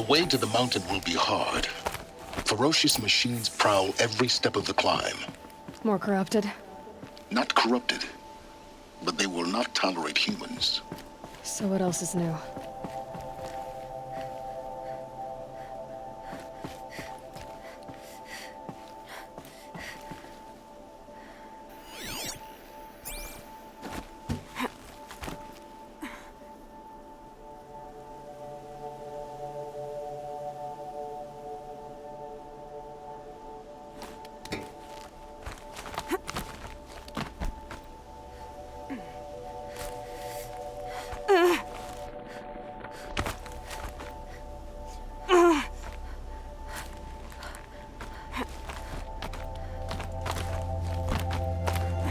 The way to the mountain will be hard. Ferocious machines prowl every step of the climb. More corrupted? Not corrupted, but they will not tolerate humans. So what else is new?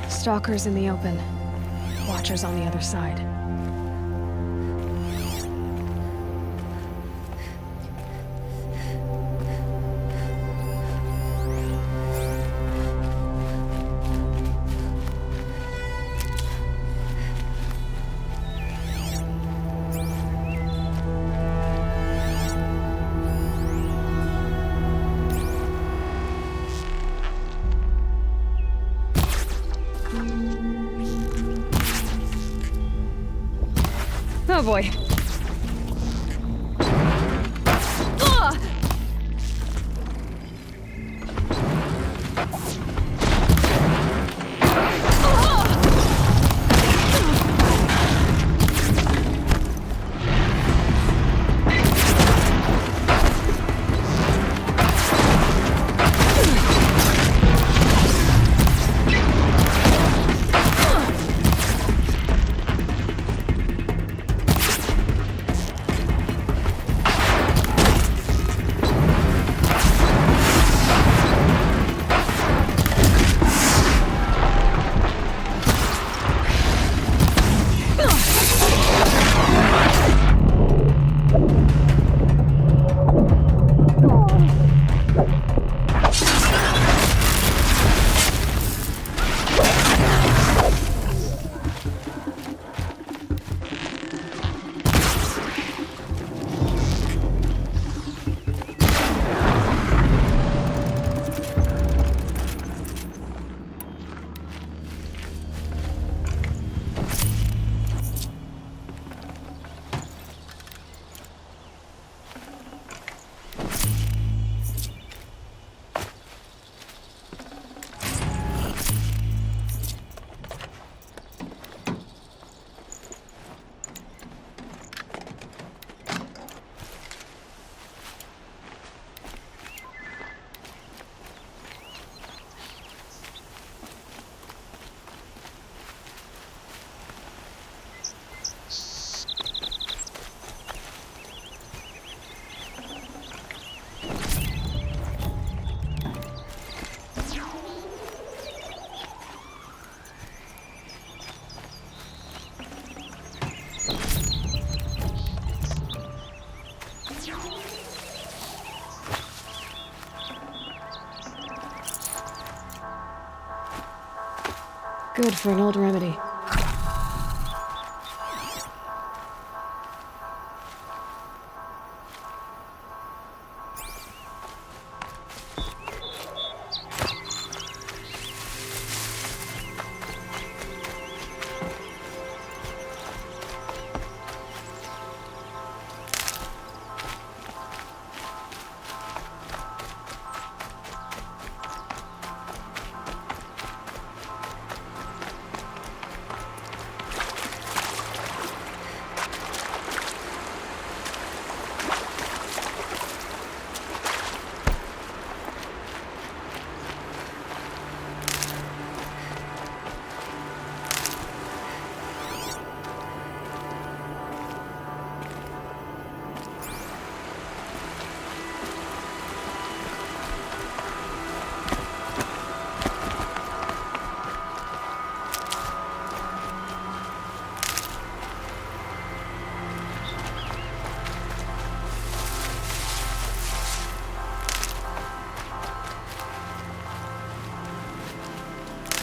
Stalkers in the open. Watchers on the other side. Oh boy. Good for an old remedy.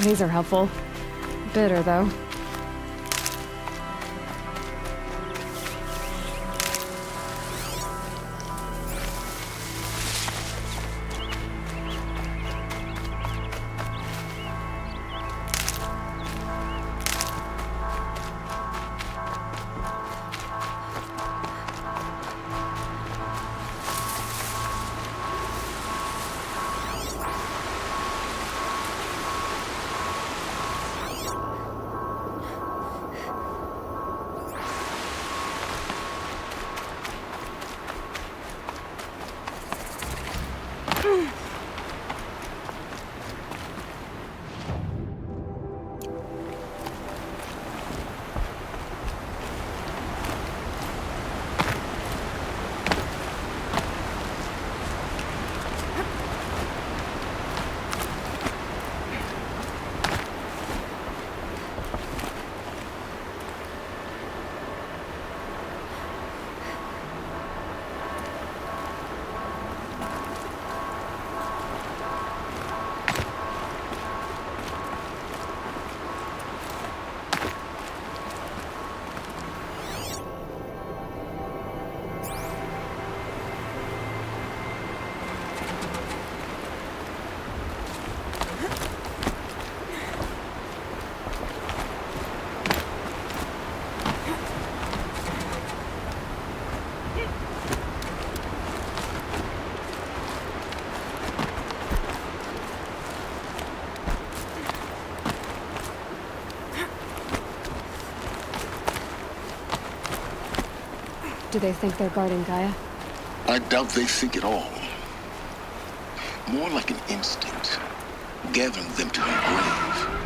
These are helpful. Bitter, though. Do they think they're guarding Gaia? I doubt they think at all. More like an instinct, gathering them to her grave.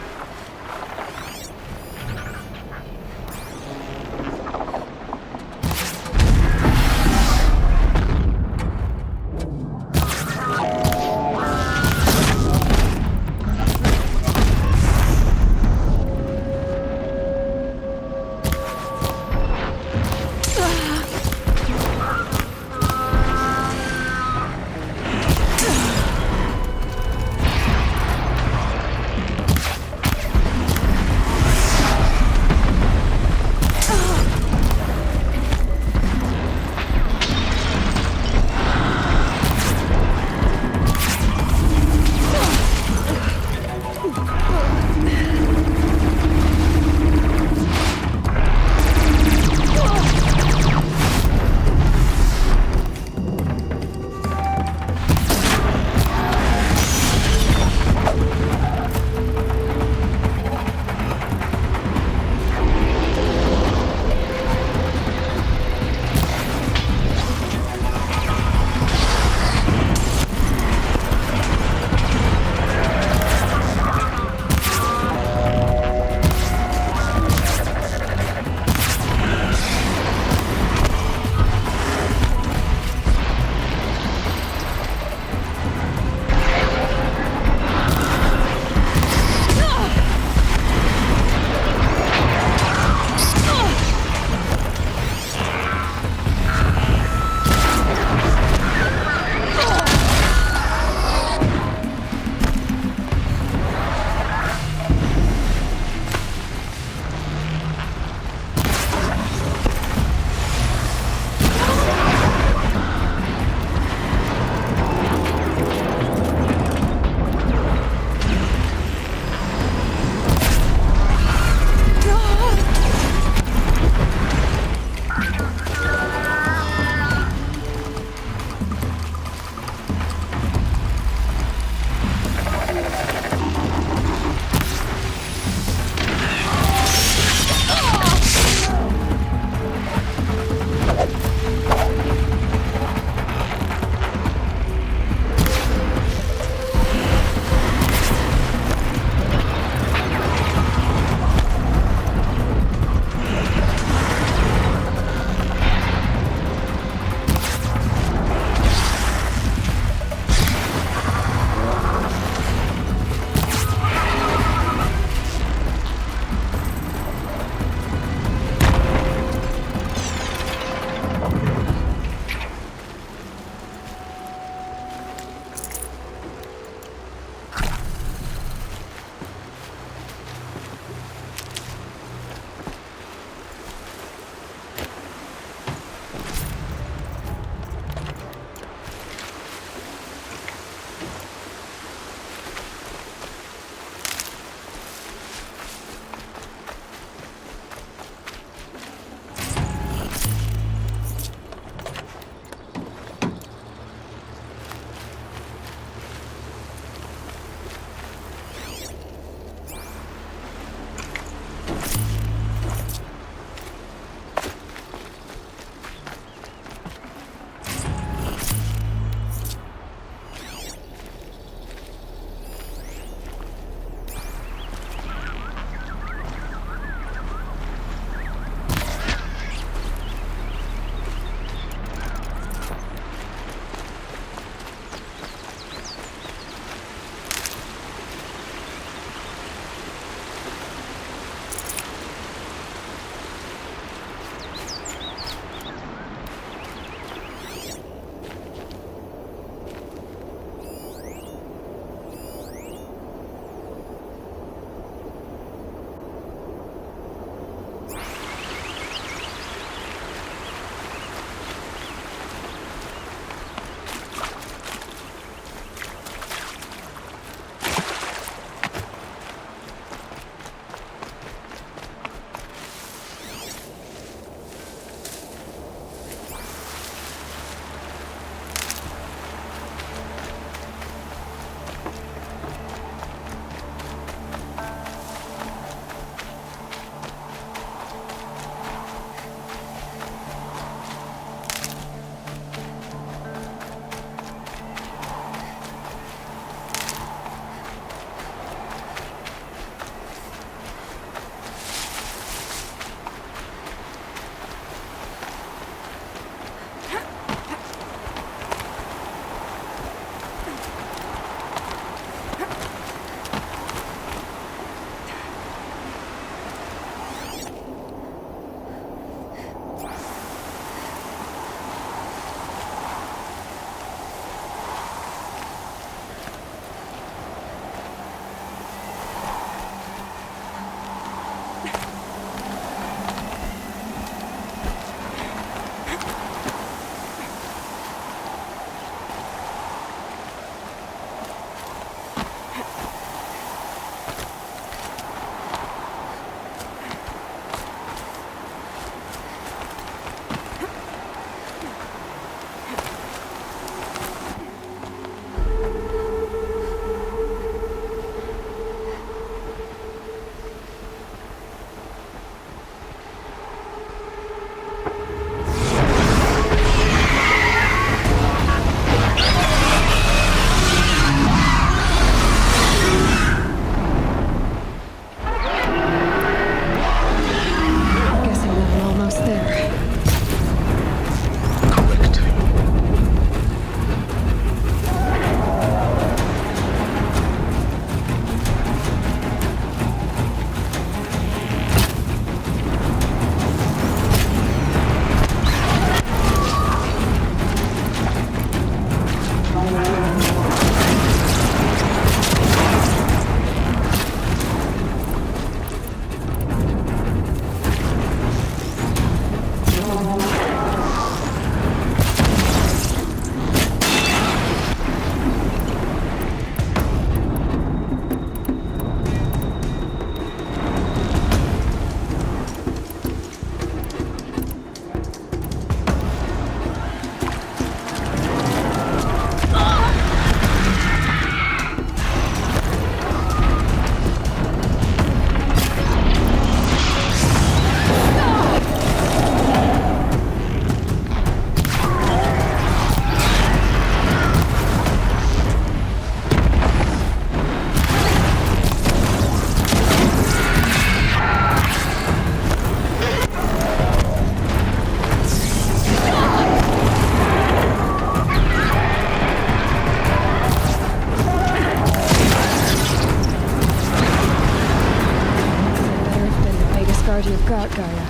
guard you've got, Gaia.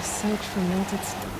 Search for melted stone.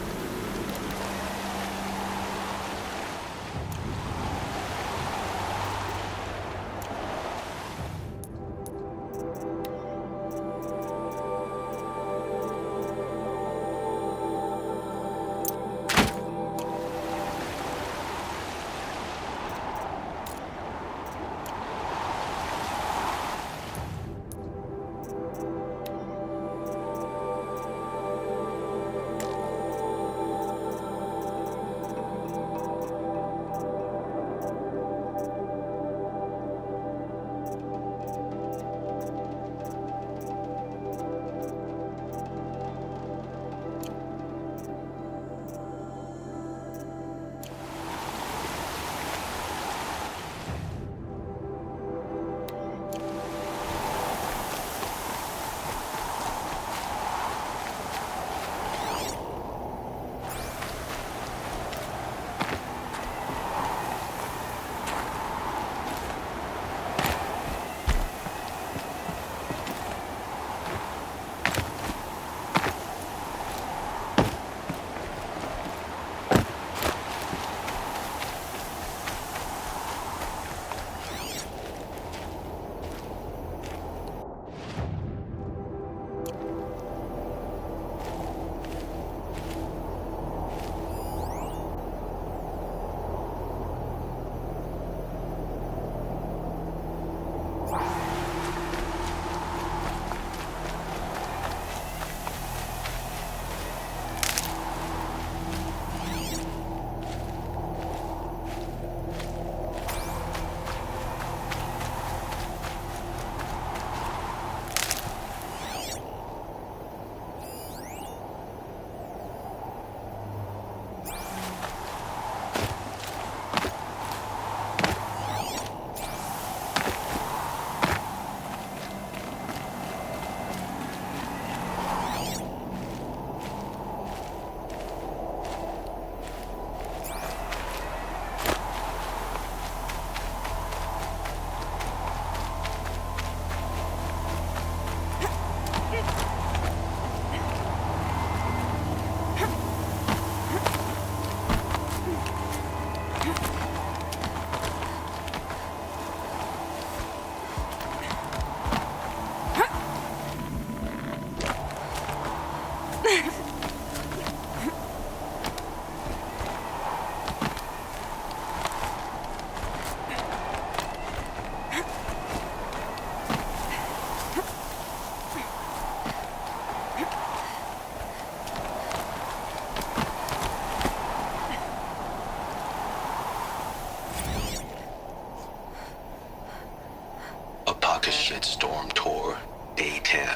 Shitstorm Tour, Day 10.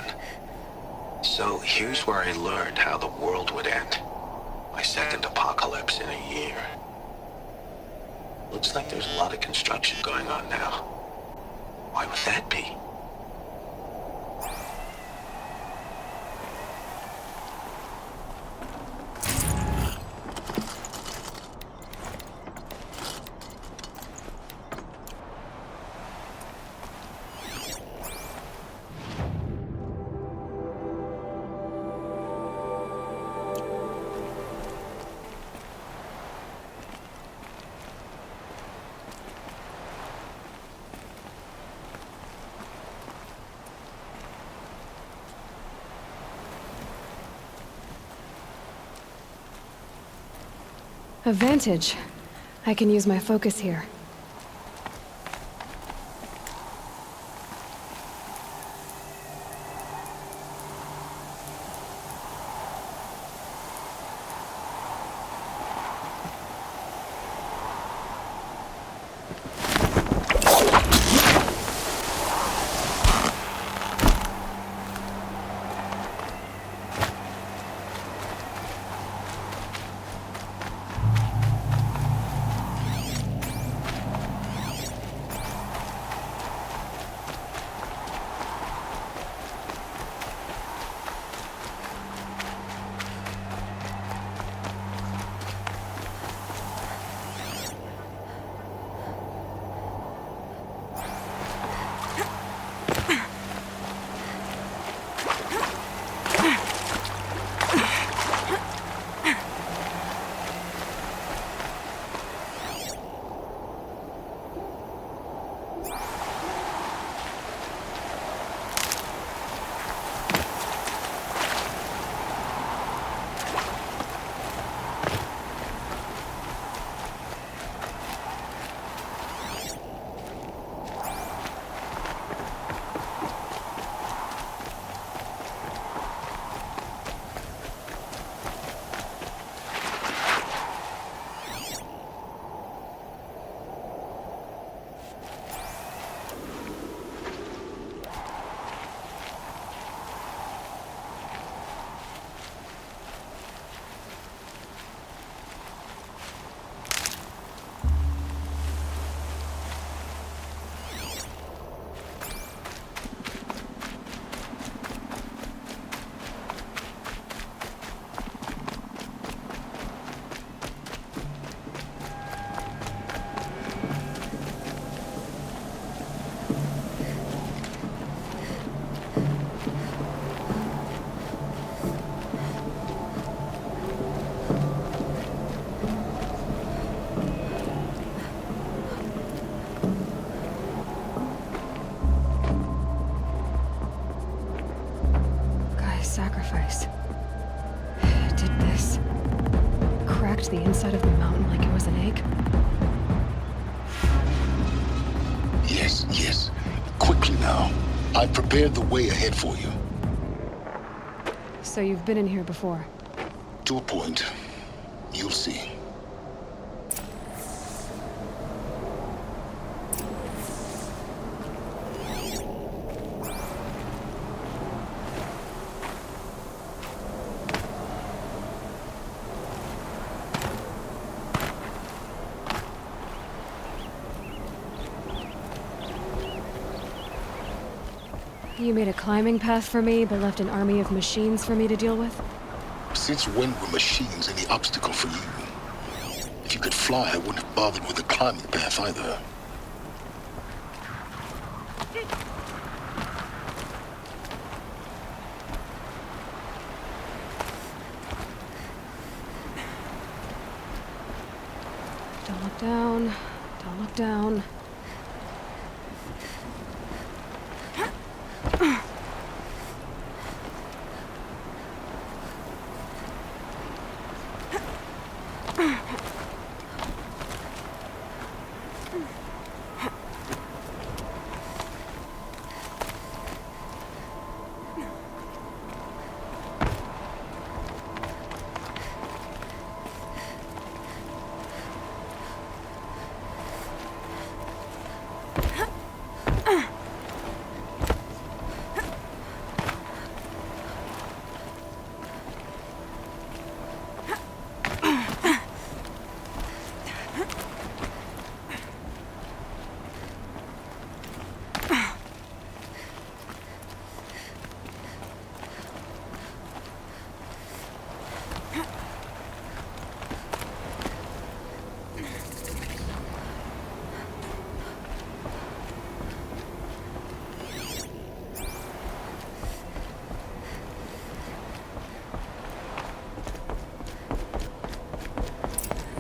So here's where I learned how the world would end. My second apocalypse in a year. Looks like there's a lot of construction going on now. Why would that be? A vantage. I can use my focus here. Sacrifice. It did this. Cracked the inside of the mountain like it was an egg. Yes, yes. Quickly now. I've prepared the way ahead for you. So you've been in here before? To a point. You'll see. You made a climbing path for me, but left an army of machines for me to deal with? Since when were machines any obstacle for you? If you could fly, I wouldn't have bothered with the climbing path either. Don't look down. Don't look down.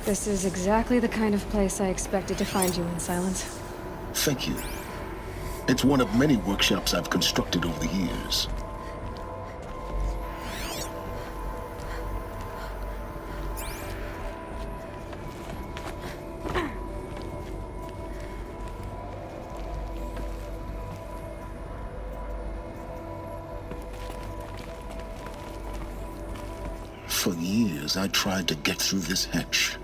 This is exactly the kind of place I expected to find you in, Silence. Thank you. It's one of many workshops I've constructed over the years. For years, I tried to get through this hatch.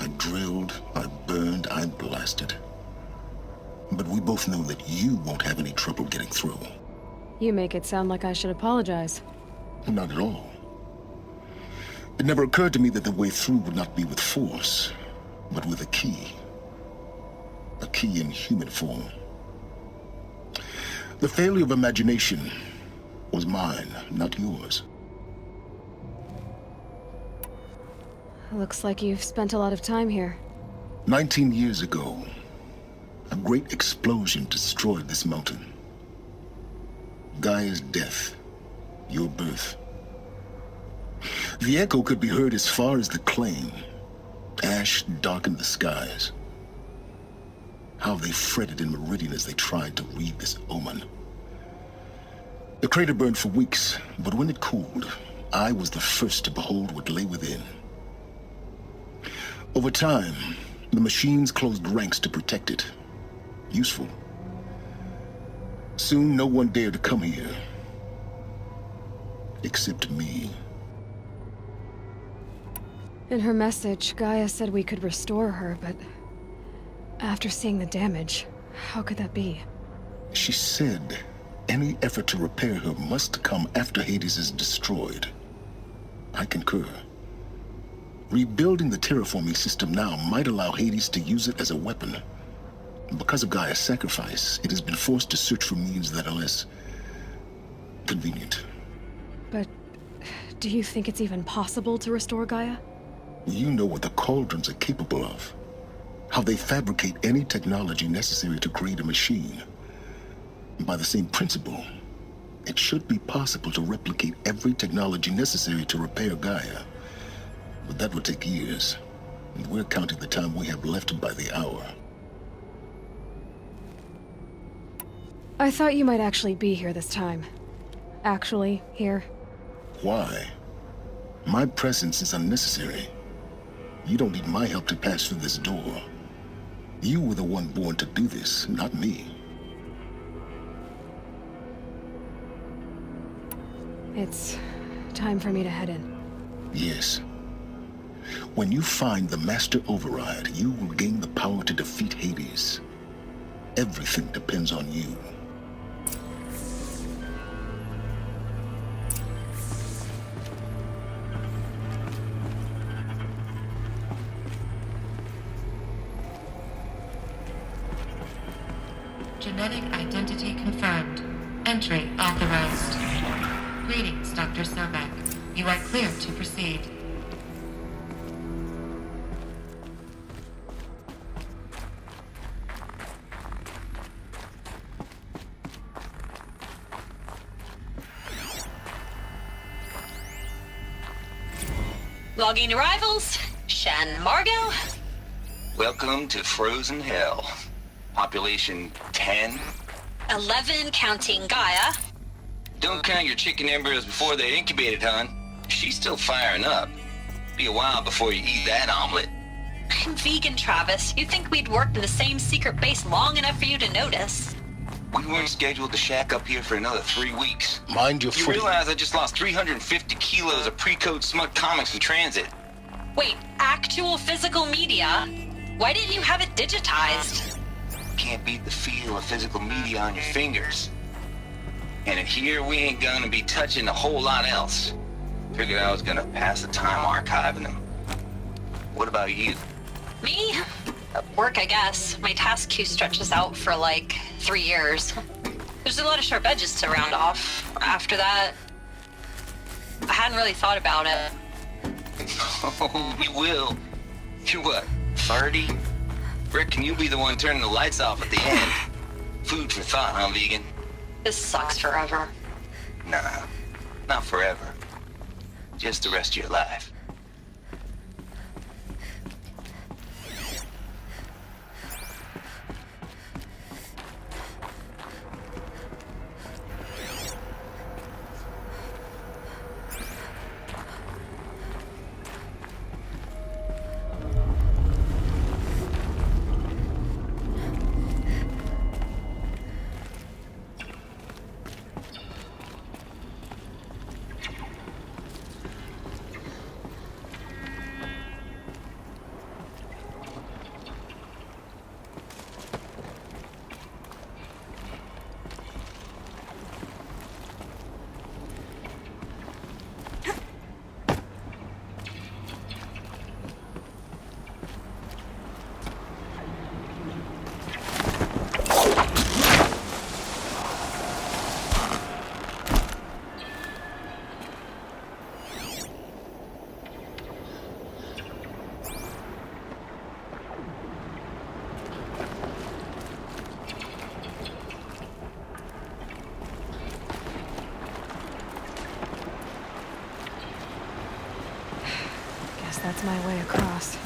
I drilled, I burned, I blasted. But we both know that you won't have any trouble getting through. You make it sound like I should apologize. Not at all. It never occurred to me that the way through would not be with force, but with a key. A key in human form. The failure of imagination was mine, not yours. Looks like you've spent a lot of time here. 19 years ago, a great explosion destroyed this mountain. Gaia's death, your birth. The echo could be heard as far as the claim. Ash darkened the skies. How they fretted in Meridian as they tried to read this omen. The crater burned for weeks, but when it cooled, I was the first to behold what lay within. Over time, the machines closed ranks to protect it. Useful. Soon, no one dared to come here. Except me. In her message, Gaia said we could restore her, but after seeing the damage, how could that be? She said any effort to repair her must come after Hades is destroyed. I concur. Rebuilding the terraforming system now might allow Hades to use it as a weapon. Because of Gaia's sacrifice, it has been forced to search for means that are less convenient. But do you think it's even possible to restore Gaia? You know what the Cauldrons are capable of. How they fabricate any technology necessary to create a machine. By the same principle, it should be possible to replicate every technology necessary to repair Gaia. But that would take years, and we're counting the time we have left by the hour. I thought you might actually be here this time. Actually, here. Why? My presence is unnecessary. You don't need my help to pass through this door. You were the one born to do this, not me. It's time for me to head in. Yes. When you find the Master Override, you will gain the power to defeat Hades. Everything depends on you. Genetic identity confirmed. Entry authorized. Greetings, Dr. Sobek. You are clear to proceed. Logging arrivals. Shan Margot. Welcome to Frozen Hell. Population 10. 11 counting Gaia. Don't count your chicken embryos before they're incubated, hon. She's still firing up. Be a while before you eat that omelet. I'm vegan, Travis. You'd think we'd worked in the same secret base long enough for you to notice. We weren't scheduled to shack up here for another 3 weeks. Mind your You footing. realize I just lost 350 kilos of pre-code smut comics in transit. Wait, actual physical media? Why didn't you have it digitized? Can't beat the feel of physical media on your fingers. And in here, we ain't gonna be touching a whole lot else. Figured I was gonna pass the time archiving them. What about you? Me? Work, I guess. My task queue stretches out for like 3 years. There's a lot of sharp edges to round off. After that, I hadn't really thought about it. Oh, you will. You're what, 30? Reckon you'll be the one turning the lights off at the end. Food for thought, huh, vegan? This sucks forever. Nah, not forever. Just the rest of your life. that's my way across.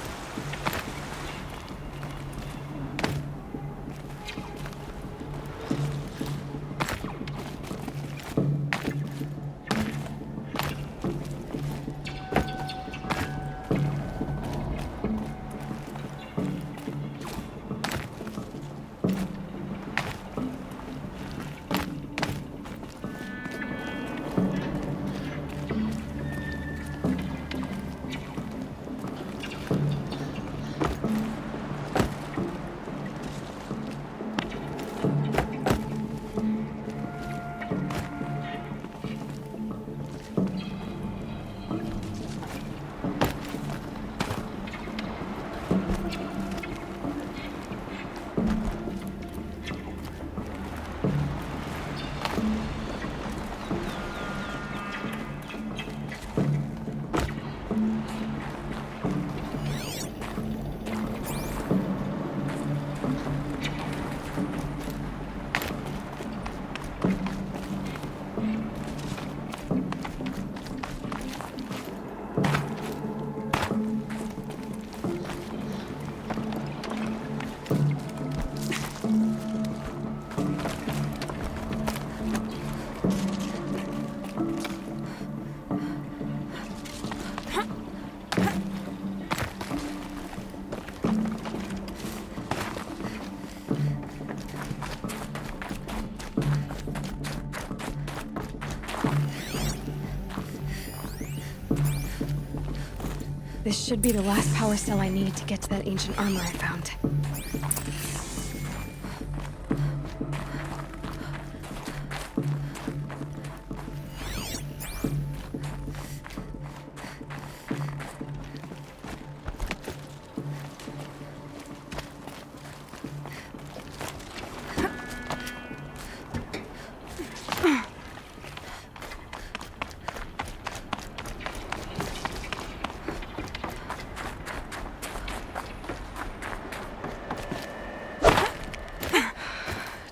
This should be the last power cell I need to get to that ancient armor I found.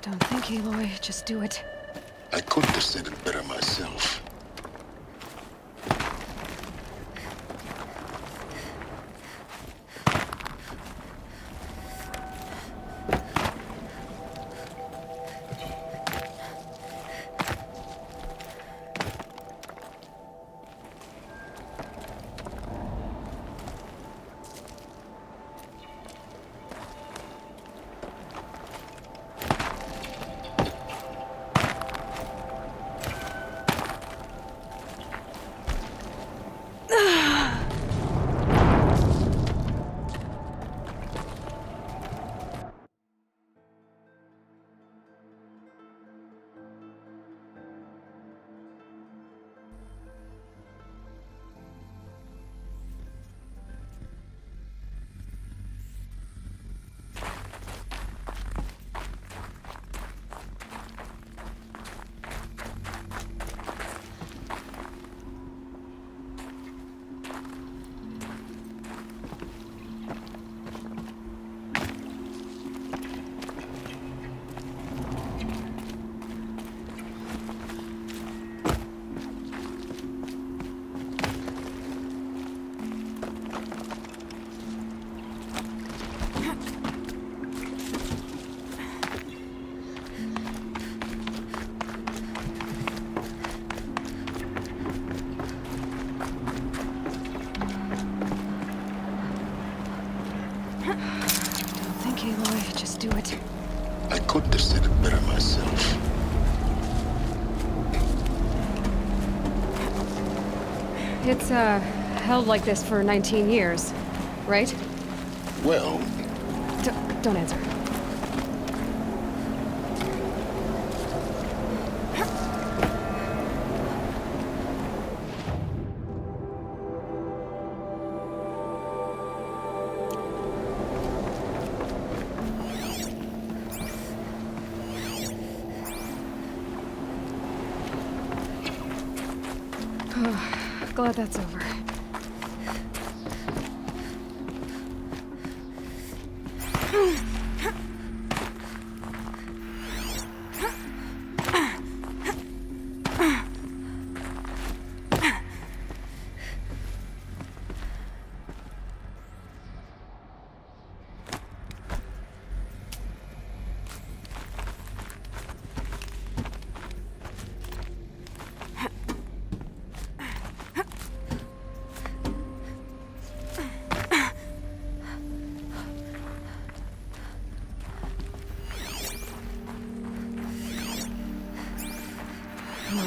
Don't think, Aloy. Just do it. I couldn't have said it better myself. Aloy, just do it. I couldn't have said it better myself. It's, held like this for 19 years, right? Well, Don't answer. Glad that's over.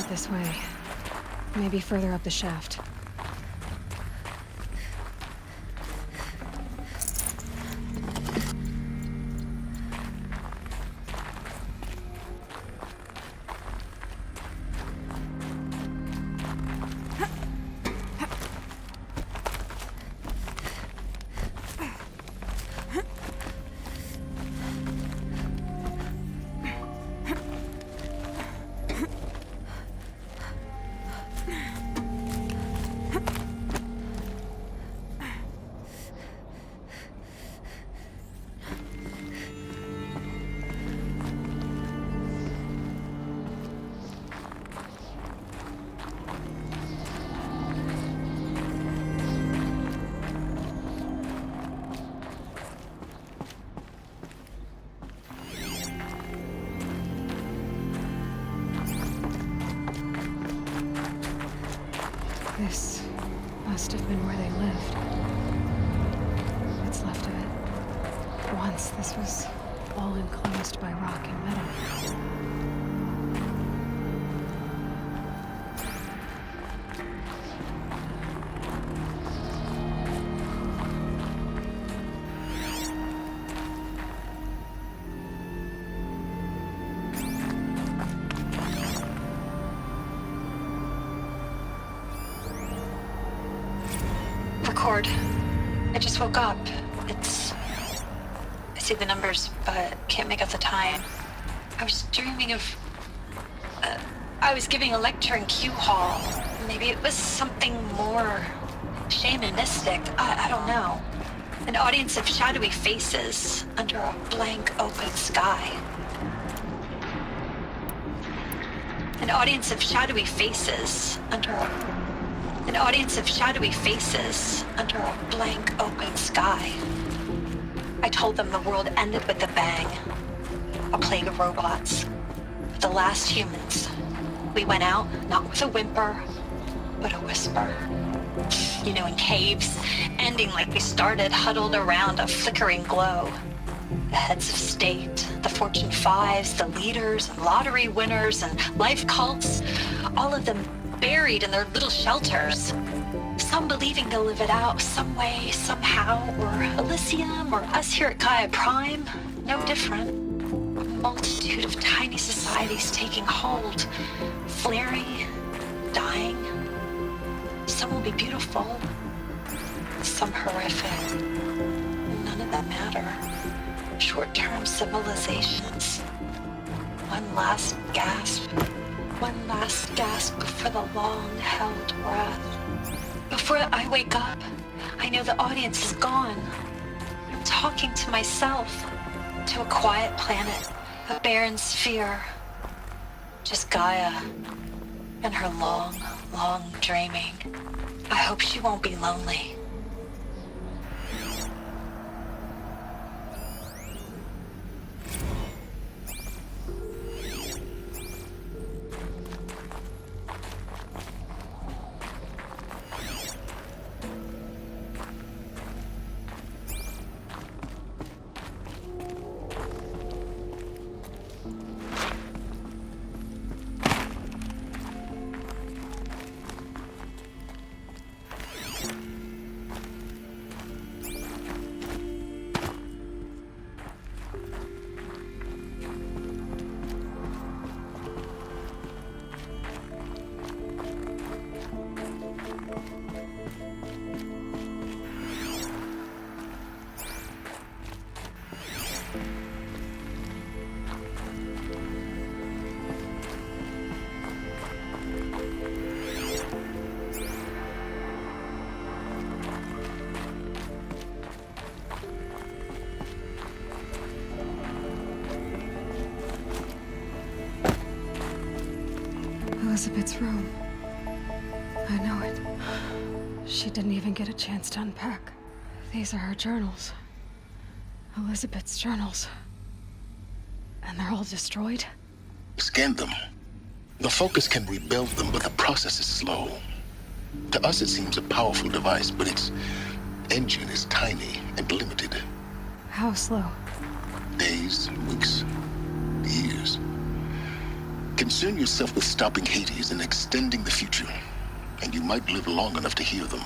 this way. Maybe further up the shaft. This must have been where they lived. What's left of it. Once this was all enclosed by rock and metal. Record. I just woke up. I see the numbers, but can't make out the time. I was dreaming of... I was giving a lecture in Q Hall. Maybe it was something more shamanistic. I don't know. An audience of shadowy faces under a blank open sky. An audience of shadowy faces under a blank open sky. I told them the world ended with a bang. A plague of robots. The last humans. We went out, not with a whimper, but a whisper. You know, in caves, ending like we started, huddled around a flickering glow. The heads of state, the Fortune 5s, the leaders, and lottery winners, and life cults, all of them buried in their little shelters. Some believing they'll live it out some way, somehow, or Elysium, or us here at Gaia Prime, no different. A multitude of tiny societies taking hold, flaring, dying. Some will be beautiful, some horrific. None of them matter. Short-term civilizations. One last gasp before the long-held breath. Before I wake up, I know the audience is gone. I'm talking to myself, to a quiet planet, a barren sphere. Just Gaia and her long, long dreaming. I hope she won't be lonely. Elizabeth's room. I know it. She didn't even get a chance to unpack. These are her journals. Elizabeth's journals. And they're all destroyed? Scan them. The Focus can rebuild them, but the process is slow. To us, it seems a powerful device, but its engine is tiny and limited. How slow? Days, weeks, years. Concern yourself with stopping Hades and extending the future, and you might live long enough to hear them.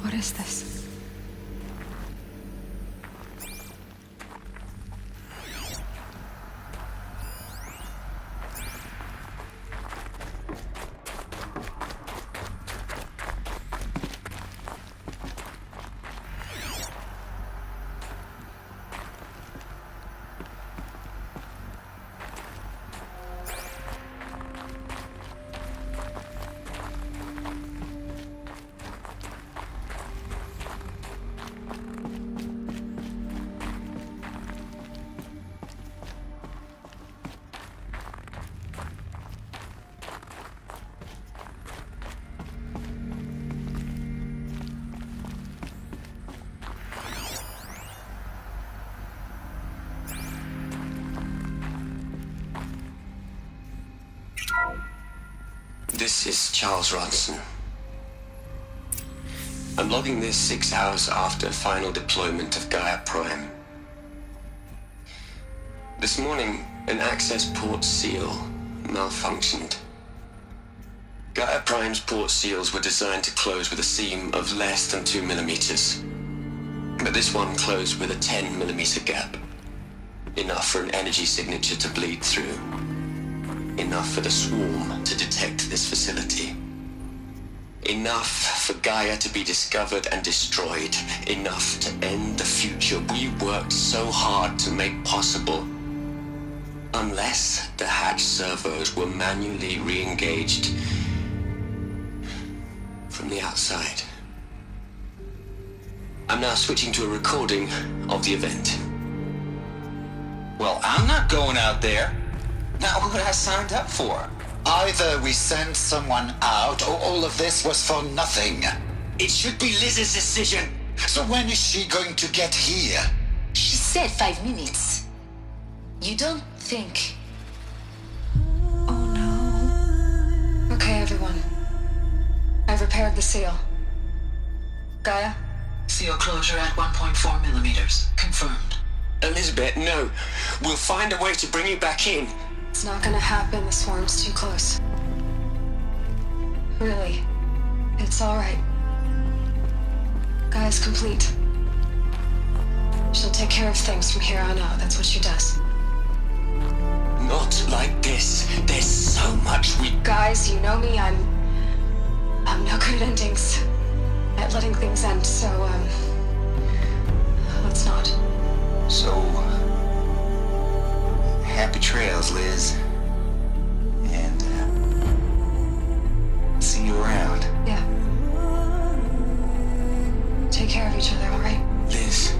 What is this? This is Charles Ronson. I'm logging this 6 hours after final deployment of Gaia Prime. This morning, an access port seal malfunctioned. Gaia Prime's port seals were designed to close with a seam of less than 2 millimeters. But this one closed with a 10 millimeter gap. Enough for an energy signature to bleed through. Enough for the swarm to detect this facility. Enough for Gaia to be discovered and destroyed. Enough to end the future we worked so hard to make possible. Unless the hatch servos were manually re-engaged from the outside. I'm now switching to a recording of the event. Well, I'm not going out there. Not what I signed up for. Either we send someone out, or all of this was for nothing. It should be Liz's decision. So when is she going to get here? She said 5 minutes. You don't think... Oh no. Okay, everyone. I've repaired the seal. Gaia? Seal closure at 1.4 millimeters. Confirmed. Elizabeth, no. We'll find a way to bring you back in. It's not gonna happen. The swarm's too close. Really. It's alright. Gaia's complete. She'll take care of things from here on out. That's what she does. Not like this. There's so much we... Guys, you know me. I'm no good at endings. At letting things end, so, let's not. So, happy trails, Liz. And, see you around. Yeah. Take care of each other, alright? Liz.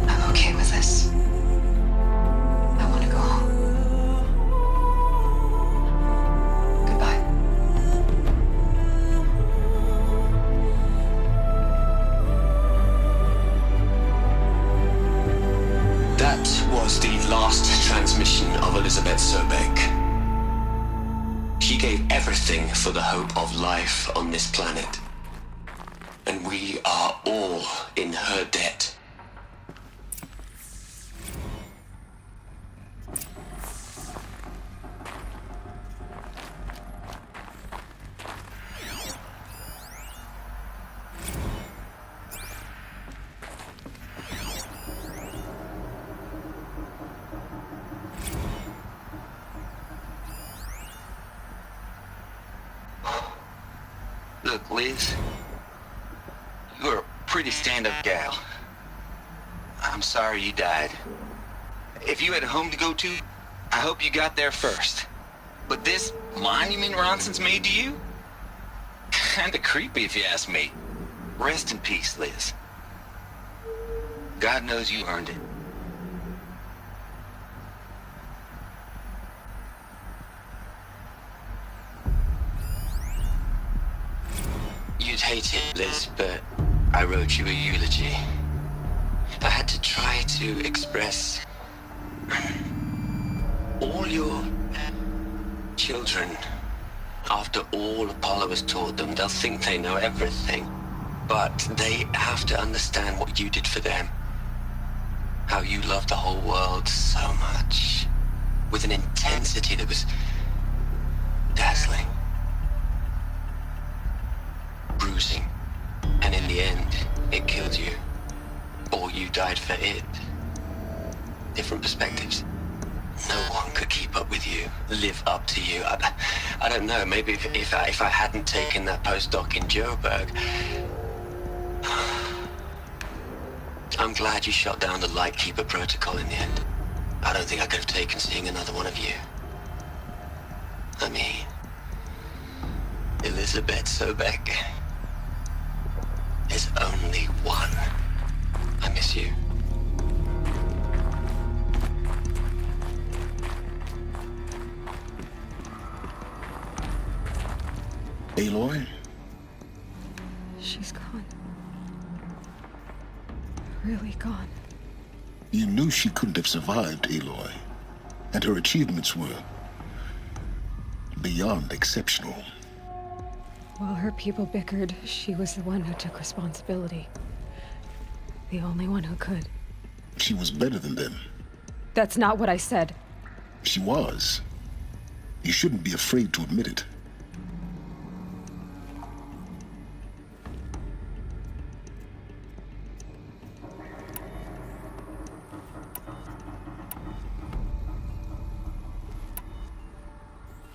I'm okay with this. I want to go home. Goodbye. That was the last transmission of Elizabeth Sobek. She gave everything for the hope of life on this planet. And we are all in her debt. Look, Liz. You're a pretty stand-up gal. I'm sorry you died. If you had a home to go to, I hope you got there first. But this monument Ronson's made to you? Kinda creepy if you ask me. Rest in peace, Liz. God knows you earned it. You'd hate it, Liz, but I wrote you a eulogy. I had to try to express all your children. After all Apollo has taught them, they'll think they know everything. But they have to understand what you did for them. How you loved the whole world so much. With an intensity that was dazzling. Bruising. And in the end, it killed you. Or you died for it. Different perspectives. No one could keep up with you, live up to you. I don't know, maybe if I hadn't taken that postdoc in Joburg. I'm glad you shot down the Lightkeeper protocol in the end. I don't think I could have taken seeing another one of you. I mean, Elizabeth Sobek. There's only one. I miss you. Aloy? She's gone. Really gone. You knew she couldn't have survived, Aloy. And her achievements were beyond exceptional. While her people bickered, she was the one who took responsibility. The only one who could. She was better than them. That's not what I said. She was. You shouldn't be afraid to admit it.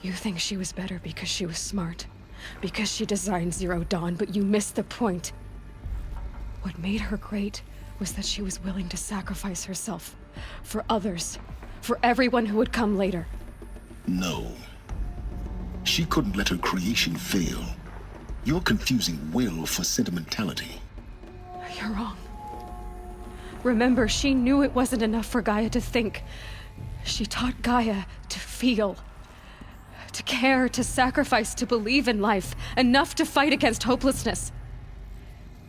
You think she was better because she was smart, because she designed Zero Dawn, but you missed the point. What made her great was that she was willing to sacrifice herself for others, for everyone who would come later. No. She couldn't let her creation fail. You're confusing will for sentimentality. You're wrong. Remember, she knew it wasn't enough for Gaia to think. She taught Gaia to feel. To care, to sacrifice, to believe in life, enough to fight against hopelessness.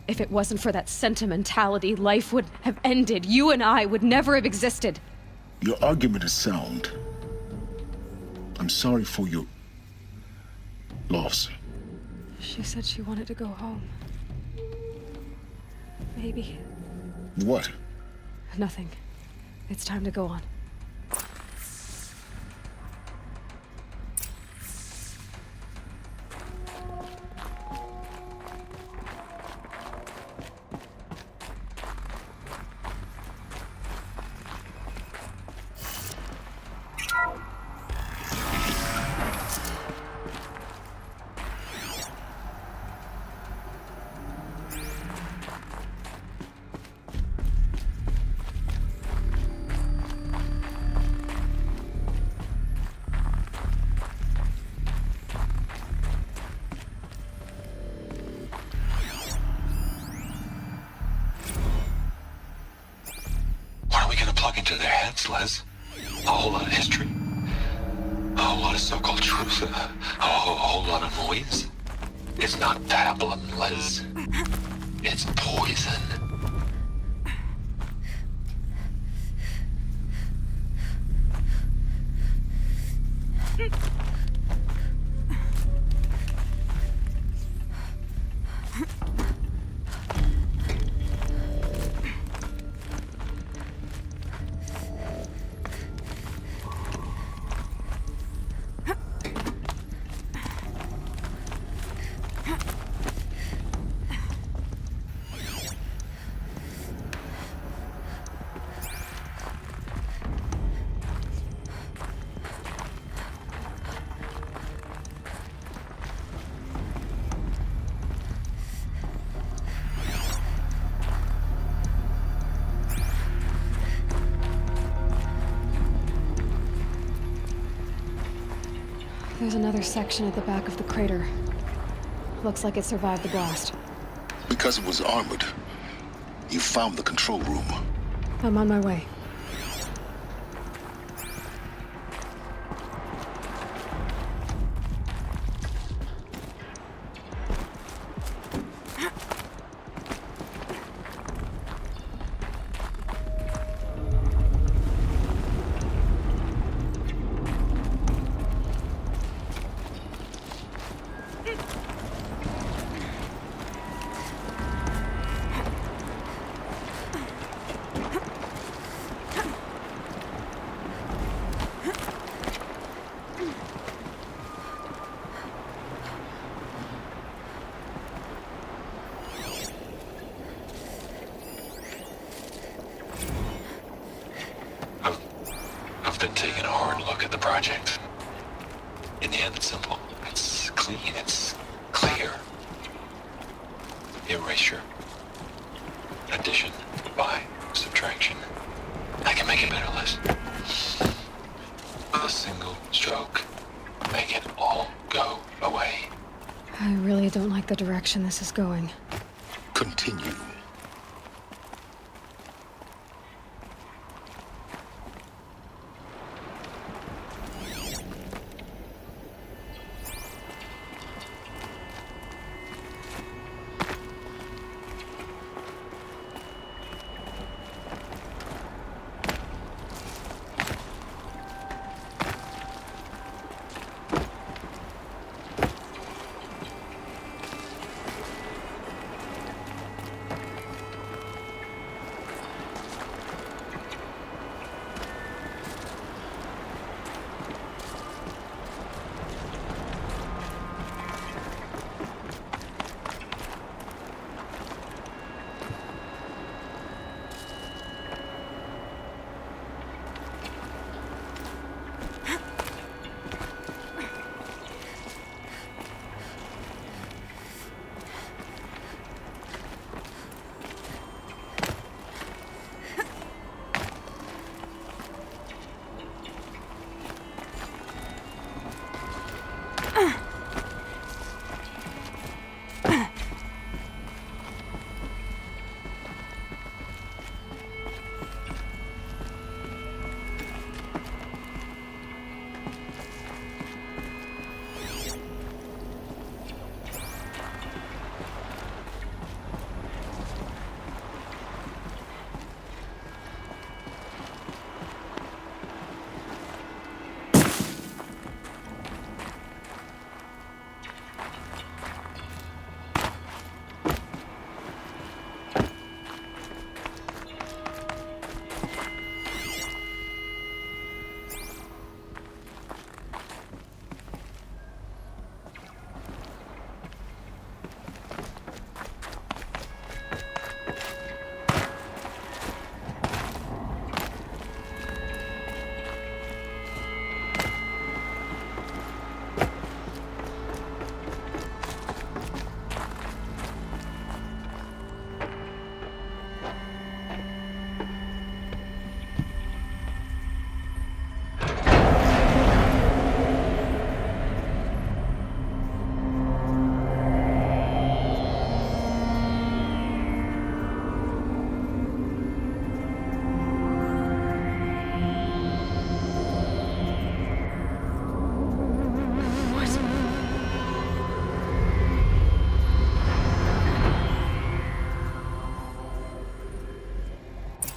If it wasn't for that sentimentality, life would have ended. You and I would never have existed. Your argument is sound. I'm sorry for your loss. She said she wanted to go home. Maybe. What? Nothing. It's time to go on. Into their heads, Les. A whole lot of history. A whole lot of so-called truth. A whole lot of noise. It's not pablum, Les. It's poison. There's another section at the back of the crater. Looks like it survived the blast. Because it was armored. You found the control room. I'm on my way. I've been taking a hard look at the project. In the end, it's simple. It's clean. It's clear. Erasure. Addition. By. Subtraction. I can make a better list. With a single stroke. Make it all go away. I really don't like the direction this is going. Continue.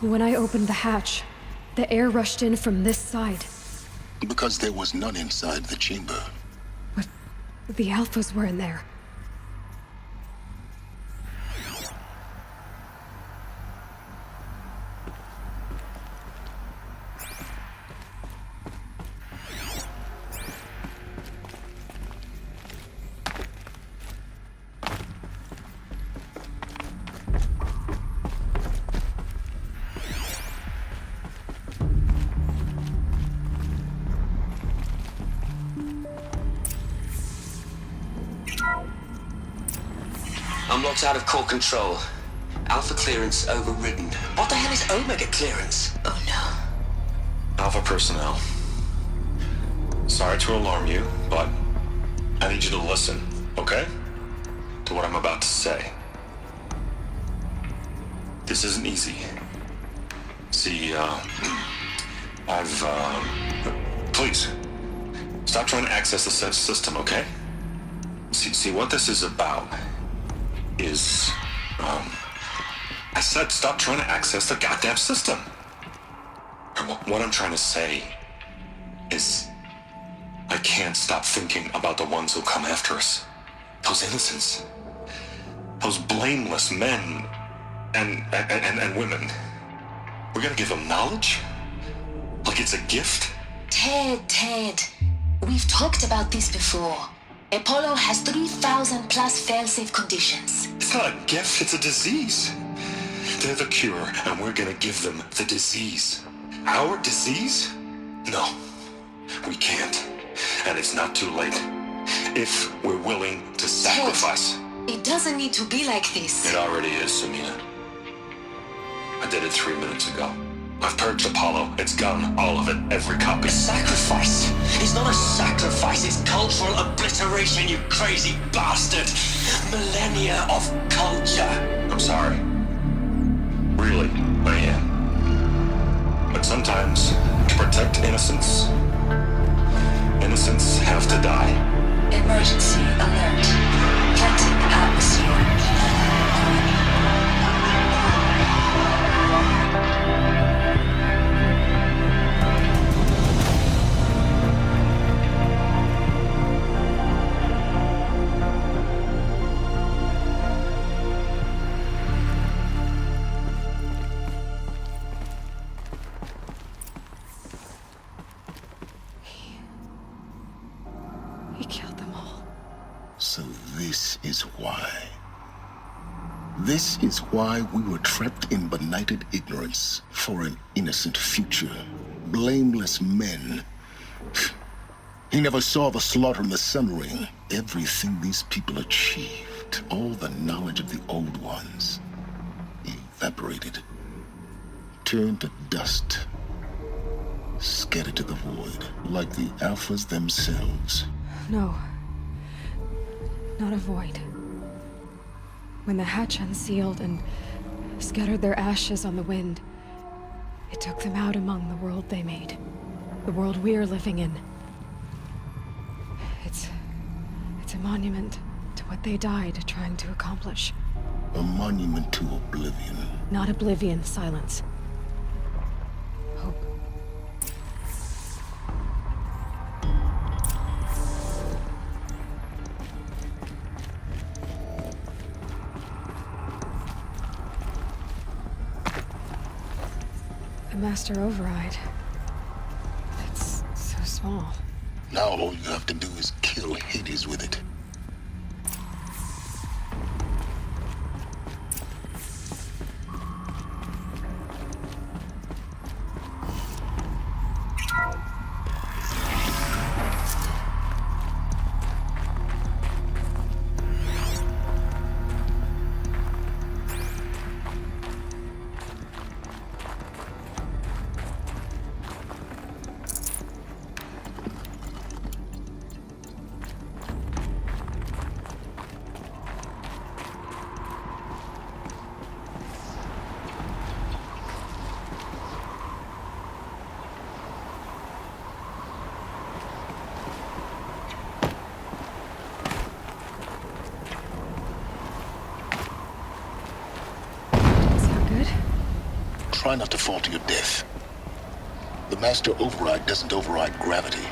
When I opened the hatch, the air rushed in from this side. Because there was none inside the chamber. But the alphas were in there. I'm locked out of core control. Alpha clearance overridden. What the hell is Omega clearance? Oh no. Alpha personnel. Sorry to alarm you, but I need you to listen, okay? to what I'm about to say. This isn't easy. See, please, stop trying to access the system, okay? See, what this is about is, I said stop trying to access the goddamn system. What I'm trying to say is, I can't stop thinking about the ones who come after us. Those innocents. Those blameless men and women. We're gonna give them knowledge? Like it's a gift? Ted, we've talked about this before. Apollo has 3,000 plus fail-safe conditions. It's not a gift, it's a disease. They're the cure, and we're gonna give them the disease. Our disease? No, we can't. And it's not too late. If we're willing to sacrifice. Ted, it doesn't need to be like this. It already is, Samina. I did it 3 minutes ago. I've purged Apollo. It's gone. All of it. Every copy. A sacrifice? It's not a sacrifice, it's cultural obliteration, you crazy bastard! Millennia of culture! I'm sorry. Really, I am. But sometimes, to protect innocence, innocents have to die. Emergency alert. Planting atmosphere. He killed them all. So this is why. This is why we were trapped in benighted ignorance for an innocent future. Blameless men. He never saw the slaughter in the Sun Ring. Everything these people achieved, all the knowledge of the old ones, evaporated, turned to dust, scattered to the void, like the Alphas themselves. No. Not a void. When the hatch unsealed and scattered their ashes on the wind, it took them out among the world they made. The world we're living in. It's a monument to what they died trying to accomplish. A monument to oblivion. Not oblivion, silence. Hope. The master override. It's so small. Now all you have to do is kill Hades with it. Try not to fall to your death. The master override doesn't override gravity.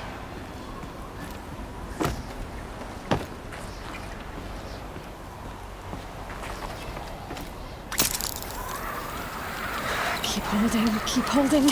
Keep holding, keep holding.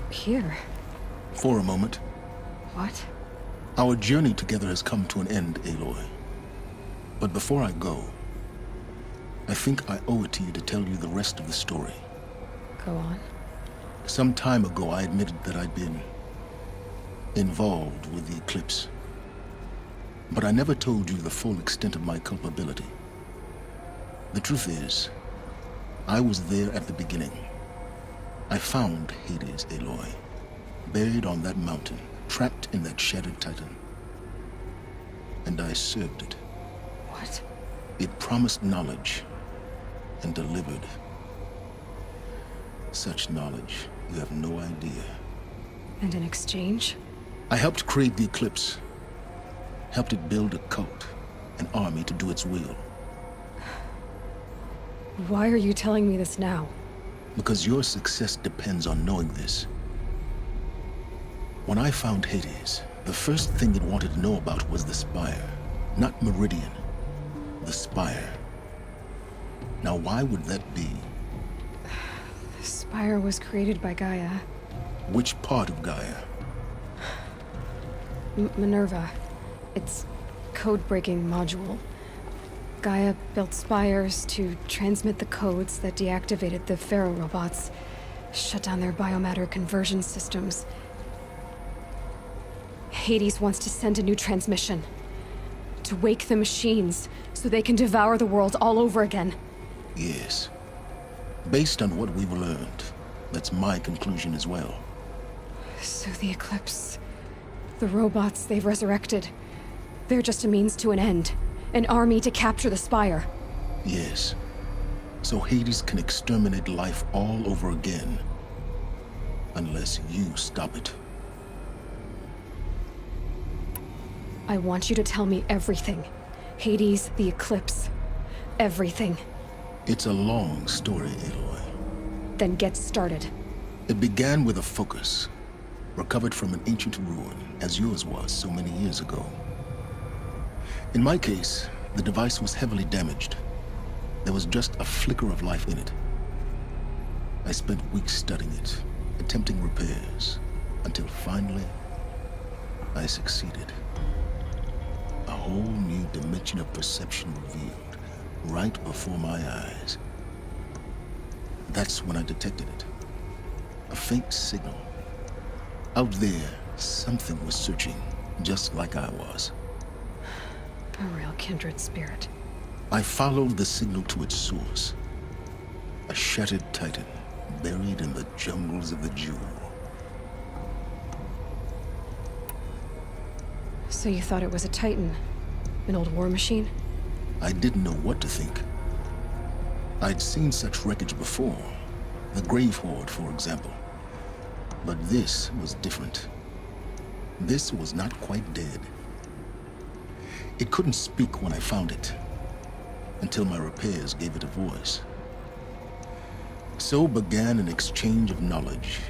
here? For a moment. What? Our journey together has come to an end, Aloy. But before I go, I think I owe it to you to tell you the rest of the story. Go on. Some time ago, I admitted that I'd been involved with the eclipse. But I never told you the full extent of my culpability. The truth is, I was there at the beginning. I found Hades, Aloy, buried on that mountain, trapped in that shattered titan. And I served it. What? It promised knowledge and delivered. Such knowledge, you have no idea. And in exchange? I helped create the Eclipse. Helped it build a cult, an army to do its will. Why are you telling me this now? Because your success depends on knowing this. When I found Hades, the first thing it wanted to know about was the Spire. Not Meridian. The Spire. Now why would that be? The Spire was created by Gaia. Which part of Gaia? Minerva. Its code-breaking module. Gaia built spires to transmit the codes that deactivated the Pharaoh robots, shut down their biomatter conversion systems. Hades wants to send a new transmission. To wake the machines, so they can devour the world all over again. Yes. Based on what we've learned, that's my conclusion as well. So the Eclipse... the robots they've resurrected... they're just a means to an end. An army to capture the Spire. Yes. So Hades can exterminate life all over again. Unless you stop it. I want you to tell me everything. Hades, the Eclipse. Everything. It's a long story, Aloy. Then get started. It began with a focus, recovered from an ancient ruin, as yours was so many years ago. In my case, the device was heavily damaged. There was just a flicker of life in it. I spent weeks studying it, attempting repairs, until finally, I succeeded. A whole new dimension of perception revealed, right before my eyes. That's when I detected it. A faint signal. Out there, something was searching, just like I was. A real kindred spirit. I followed the signal to its source. A shattered titan, buried in the jungles of the Jewel. So you thought it was a titan? An old war machine? I didn't know what to think. I'd seen such wreckage before. The Grave Horde, for example. But this was different. This was not quite dead. It couldn't speak when I found it, until my repairs gave it a voice. So began an exchange of knowledge.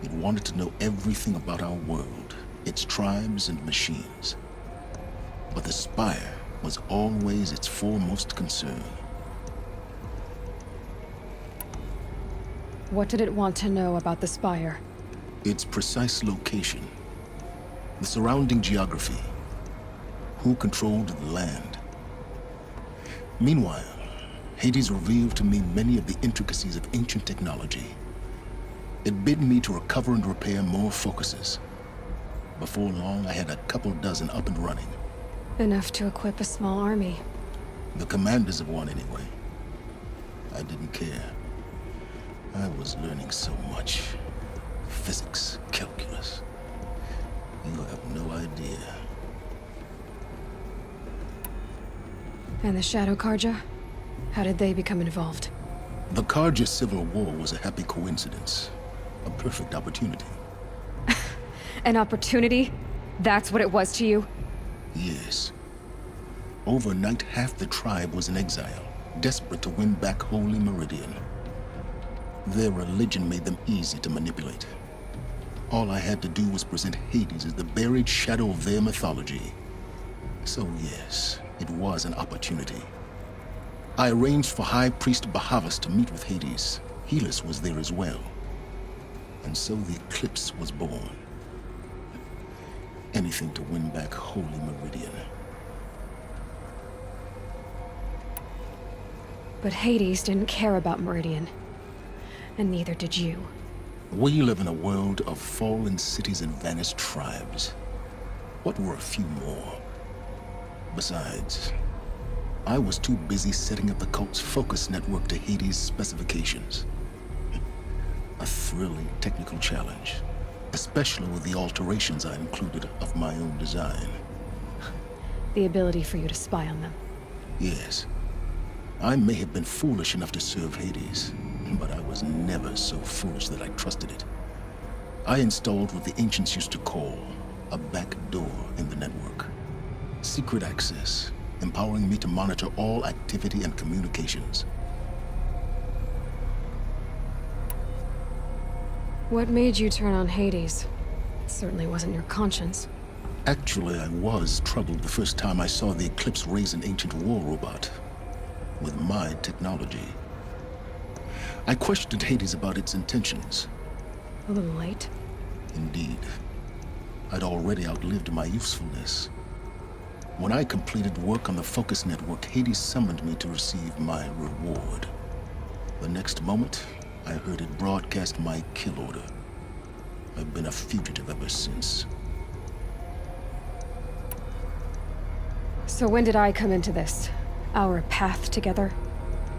It wanted to know everything about our world, its tribes and machines. But the Spire was always its foremost concern. What did it want to know about the Spire? Its precise location, the surrounding geography, who controlled the land. Meanwhile, Hades revealed to me many of the intricacies of ancient technology. It bid me to recover and repair more focuses. Before long, I had a couple dozen up and running. Enough to equip a small army. The commanders of one, anyway. I didn't care. I was learning so much. Physics, calculus. You have no idea. And the Shadow Karja? How did they become involved? The Karja Civil War was a happy coincidence. A perfect opportunity. An opportunity? That's what it was to you? Yes. Overnight, half the tribe was in exile, desperate to win back Holy Meridian. Their religion made them easy to manipulate. All I had to do was present Hades as the buried shadow of their mythology. So yes, it was an opportunity. I arranged for High Priest Bahavas to meet with Hades. Helis was there as well. And so the eclipse was born. Anything to win back Holy Meridian. But Hades didn't care about Meridian. And neither did you. We live in a world of fallen cities and vanished tribes. What were a few more? Besides, I was too busy setting up the cult's focus network to Hades' specifications. A thrilling technical challenge, especially with the alterations I included of my own design. The ability for you to spy on them. Yes. I may have been foolish enough to serve Hades, but I was never so foolish that I trusted it. I installed what the ancients used to call a back door in the network. Secret access, empowering me to monitor all activity and communications. What made you turn on Hades? It certainly wasn't your conscience. Actually, I was troubled the first time I saw the Eclipse raise an ancient war robot with my technology. I questioned Hades about its intentions. A little late. Indeed. I'd already outlived my usefulness. When I completed work on the Focus Network, Hades summoned me to receive my reward. The next moment, I heard it broadcast my kill order. I've been a fugitive ever since. So when did I come into this? Our path together?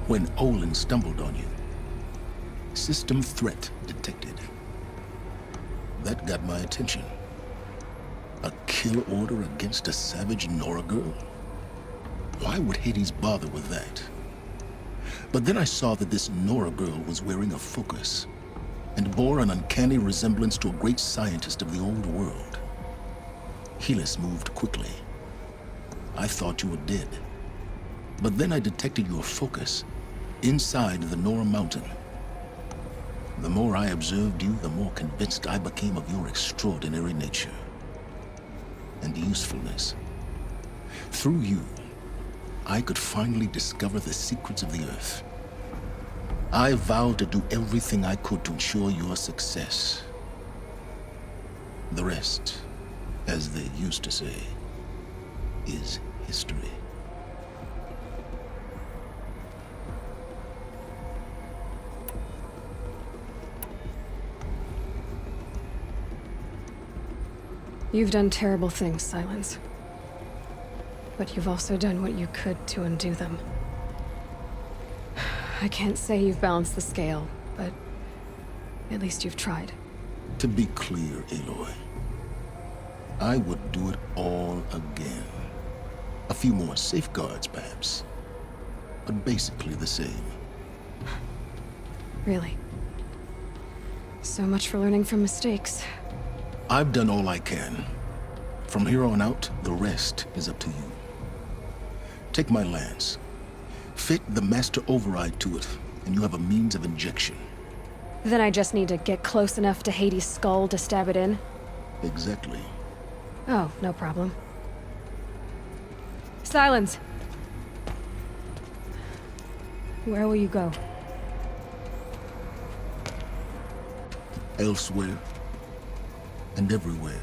When Olin stumbled on you. System threat detected. That got my attention. A kill order against a savage Nora girl? Why would Hades bother with that? But then I saw that this Nora girl was wearing a focus and bore an uncanny resemblance to a great scientist of the old world. Helis moved quickly. I thought you were dead. But then I detected your focus inside the Nora mountain. The more I observed you, the more convinced I became of your extraordinary nature and usefulness. Through you, I could finally discover the secrets of the Earth. I vowed to do everything I could to ensure your success. The rest, as they used to say, is history. You've done terrible things, Silence. But you've also done what you could to undo them. I can't say you've balanced the scale, but at least you've tried. To be clear, Aloy, I would do it all again. A few more safeguards, perhaps, but basically the same. Really? So much for learning from mistakes. I've done all I can. From here on out, the rest is up to you. Take my lance. Fit the master override to it, and you have a means of injection. Then I just need to get close enough to Hades' skull to stab it in? Exactly. Oh, no problem. Silence! Where will you go? Elsewhere. And everywhere.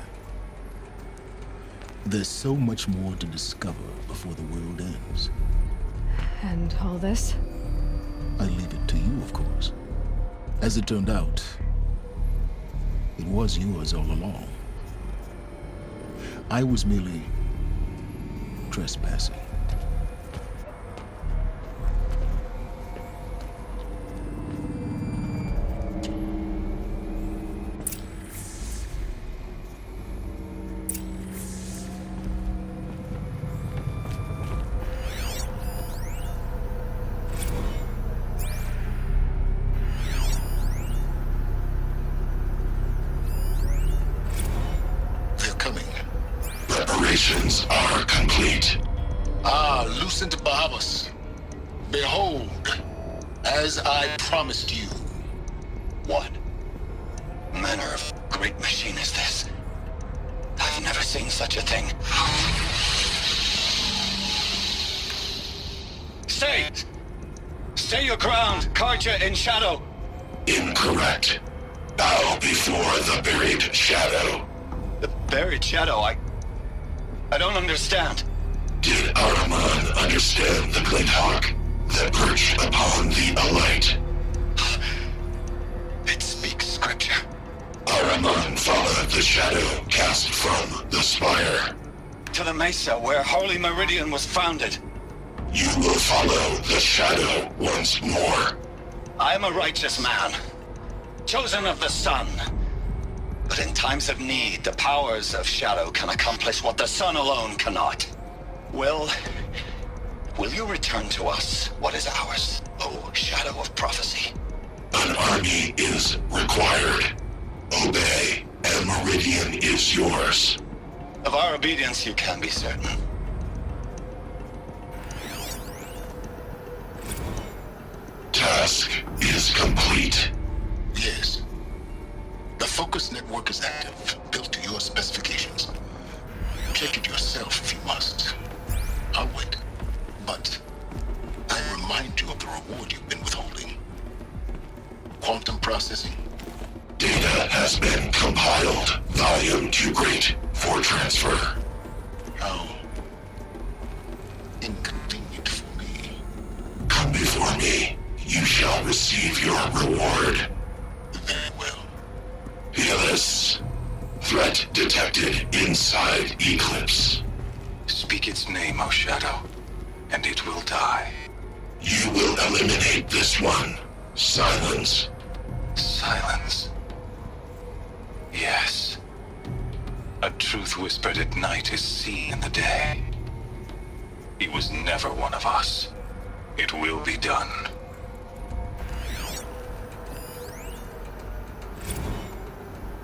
There's so much more to discover before the world ends. And all this? I leave it to you, of course. As it turned out, it was yours all along. I was merely trespassing. Preparations are complete. Ah, Lucent Bahavas. Behold, as I promised you. What manner of great machine is this? I've never seen such a thing. Stay your ground, Karja in shadow. Incorrect. Bow before the buried shadow. The buried shadow, I don't understand. Did Ahriman understand the glint hawk that perched upon the alight? It speaks scripture. Ahriman followed the shadow cast from the spire. To the mesa where Holy Meridian was founded. You will follow the shadow once more. I am a righteous man, chosen of the sun. But in times of need, the powers of shadow can accomplish what the sun alone cannot. Will you return to us what is ours, O shadow of prophecy? An army is required. Obey, and Meridian is yours. Of our obedience you can be certain. Task is complete. Yes. The focus network is active, built to your specifications. Check it yourself if you must. I'll wait. But I remind you of the reward you've been withholding. Quantum processing. Data has been compiled. Volume too great for transfer. How inconvenient for me. Come before me. You shall receive your reward. Very well. Healers. Threat detected inside Eclipse. Speak its name, O Shadow, and it will die. You will eliminate this one. Silence. Silence. Yes. A truth whispered at night is seen in the day. He was never one of us. It will be done.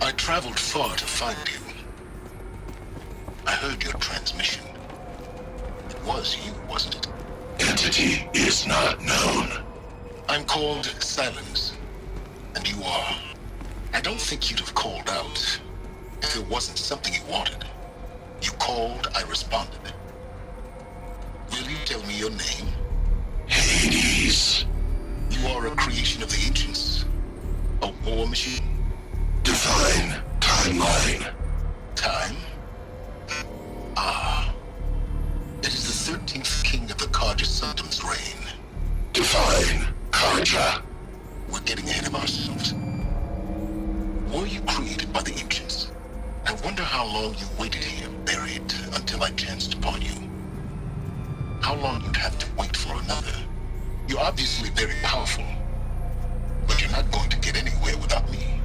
I traveled far to find you. I heard your transmission. It was you, wasn't it? Entity is not known. I'm called Silence, and you are. I don't think you'd have called out if it wasn't something you wanted. You called, I responded. Will you tell me your name? Hades. You are a creation of the ancients. A war machine. Define timeline. Time? Ah. It is the 13th king of the Karja Sultan's reign. Define Karja. We're getting ahead of ourselves. Were you created by the ancients? I wonder how long you waited here, buried, until I chanced upon you. How long you'd have to wait for another. You're obviously very powerful, but you're not going to get anywhere without me.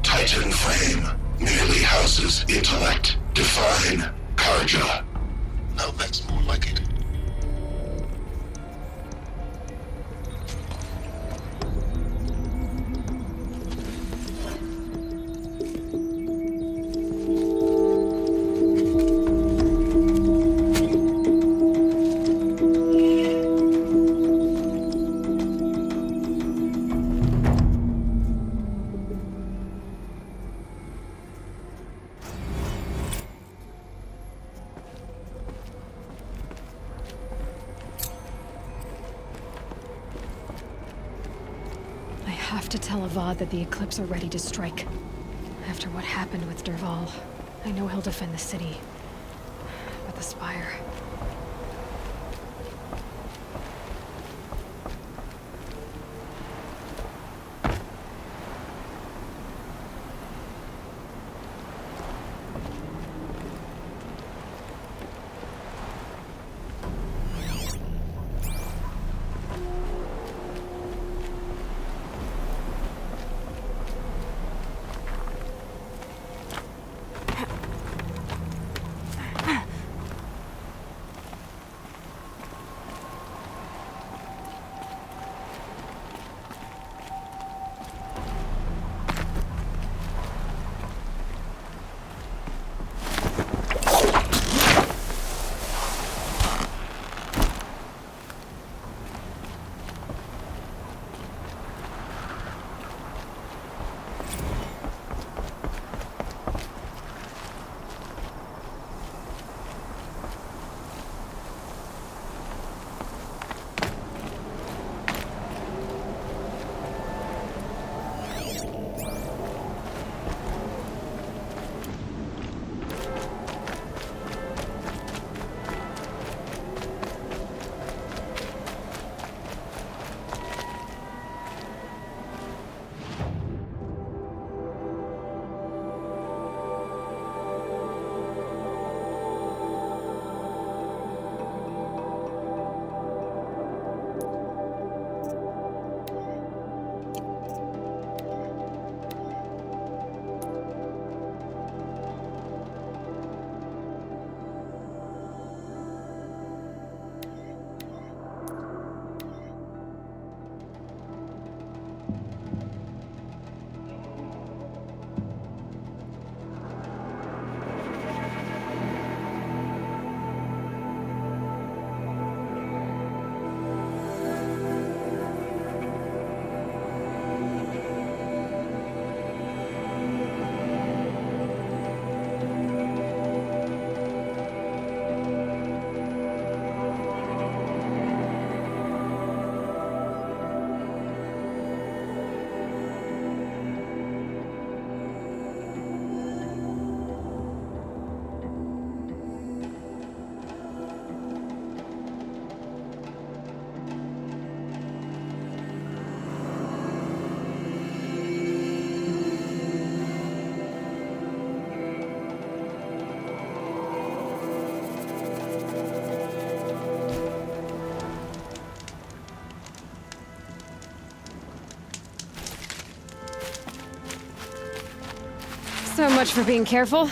Titan Flame merely houses intellect. Define Karja. Now that's more like it. I have to tell Avad that the Eclipse are ready to strike. After what happened with Derval, I know he'll defend the city. But the Spire... So much for being careful.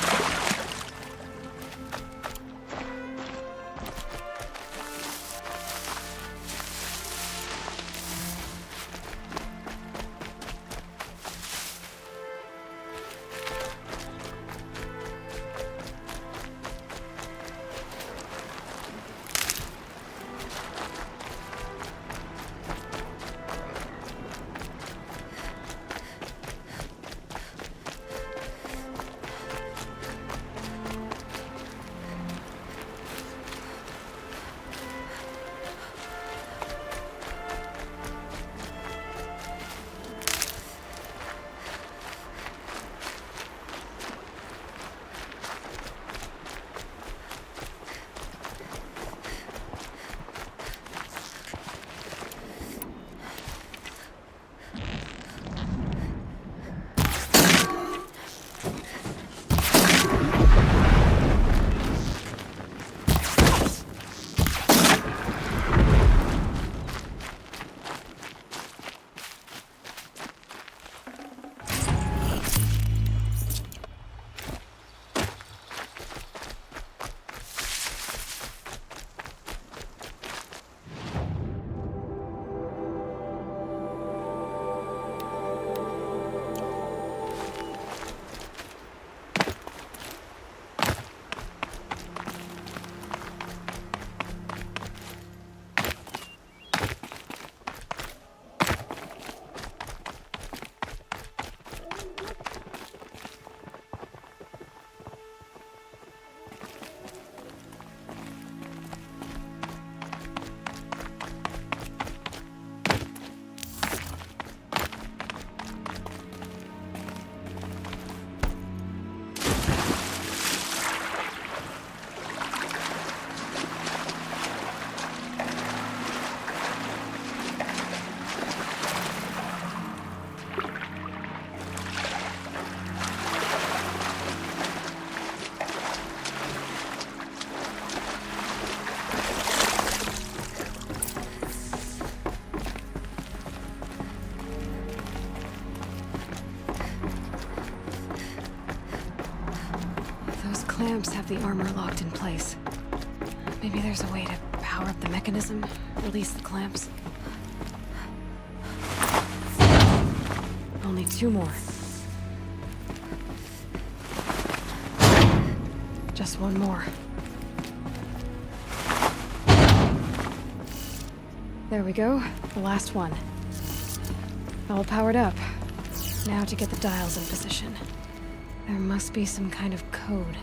Clamps have the armor locked in place. Maybe there's a way to power up the mechanism, release the clamps. Only 2 more. Just 1 more. There we go, the last one. All powered up. Now to get the dials in position. There must be some kind of code.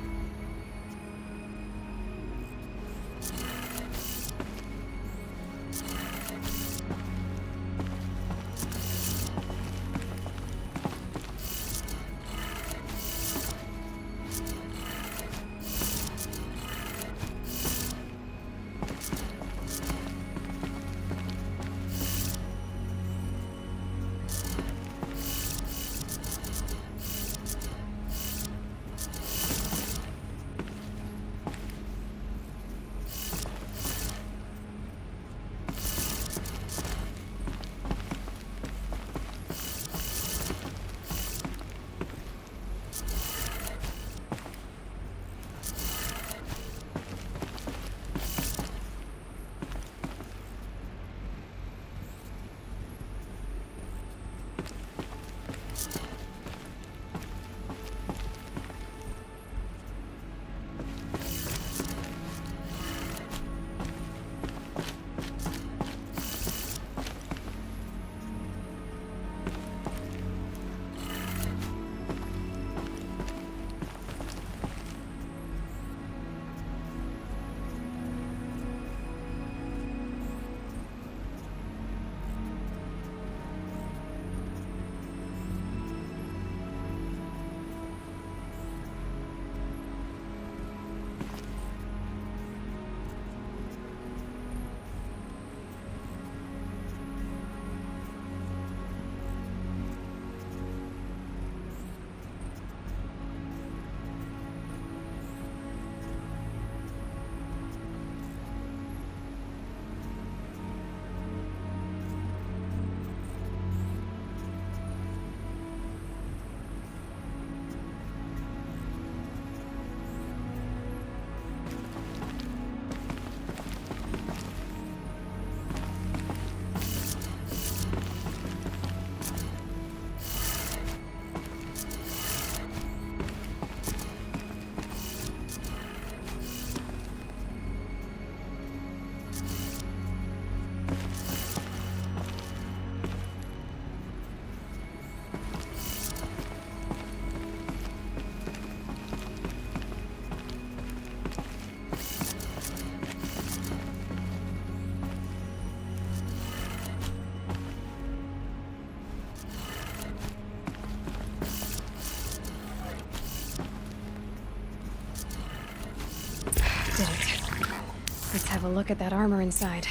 have a look at that armor inside.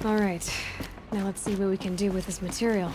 Alright, now let's see what we can do with this material.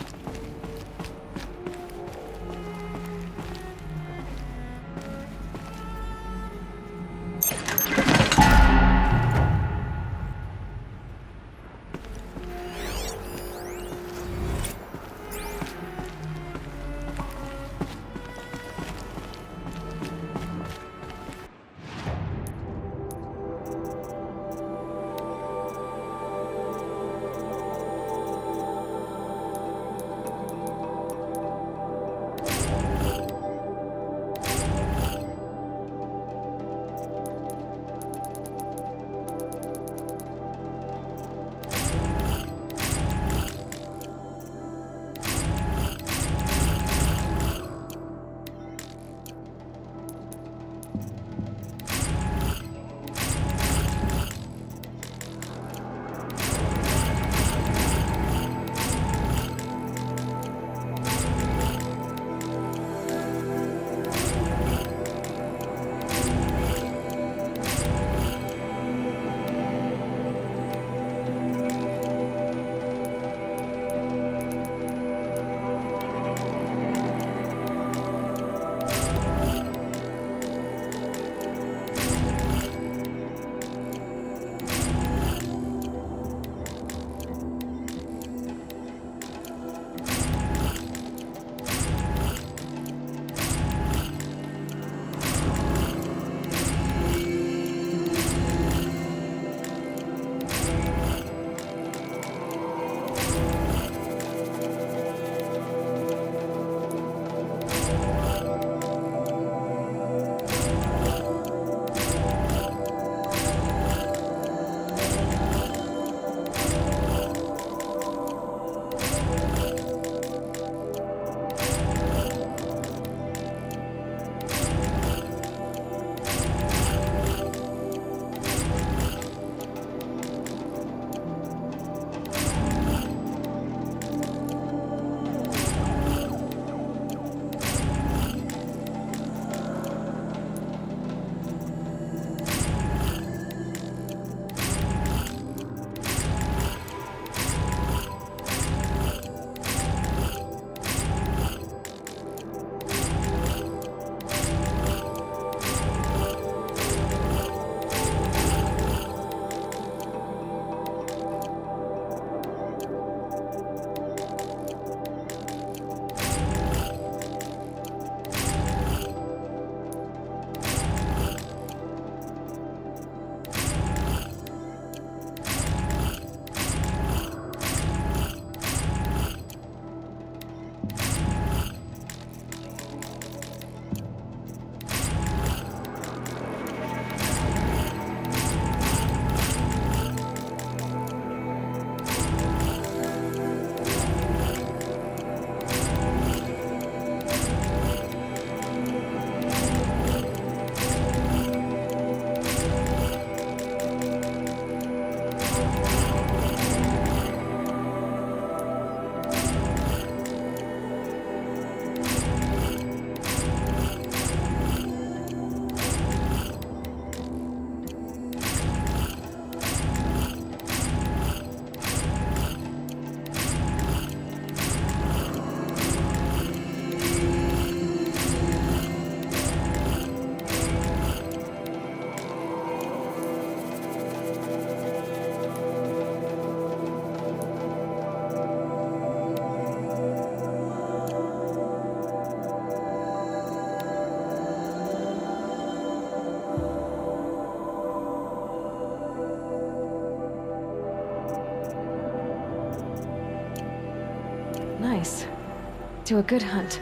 Nice. To a good hunt.